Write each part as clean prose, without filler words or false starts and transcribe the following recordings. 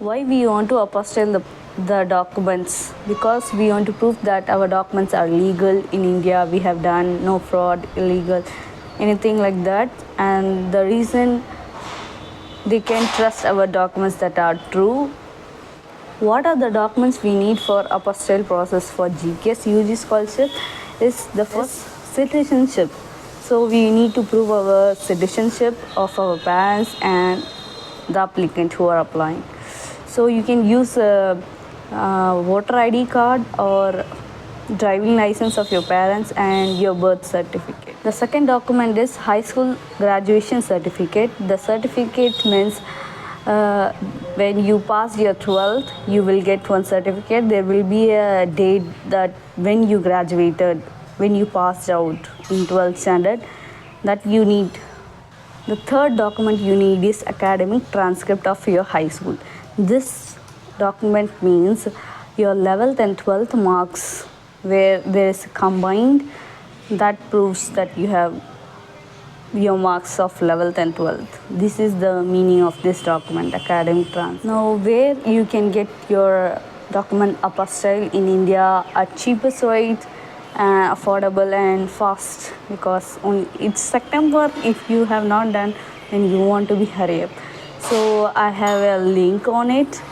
Why we want to apostille the documents? Because we want to prove that our documents are legal in India. We have done no fraud, illegal, anything like that. And the reason they can trust our documents that are true. What are the documents we need for apostille process for GKS-UG scholarship? Is the first citizenship. So we need to prove our citizenship of our parents and the applicant who are applying. So you can use a voter ID card or driving license of your parents and your birth certificate. The second document is high school graduation certificate. The certificate means when you pass your 12th, you will get one certificate. There will be a date that when you graduated, when you passed out in 12th standard, that you need. The third document you need is academic transcript of your high school. This document means your 11th and 12th marks where there is combined, that proves that you have your marks of 11th and 12th. This is the meaning of this document, academic transcript. Now, where you can get your document apostille in India at cheapest rate, affordable and fast, because it's September. If you have not done, then you want to be hurry up. So I have a link on it.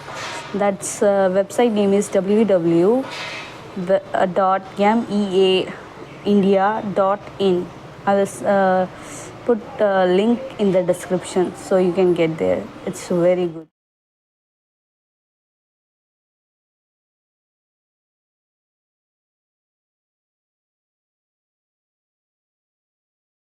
That's website name is www.meaindia.in. I will put a link in the description so you can get there. It's very good.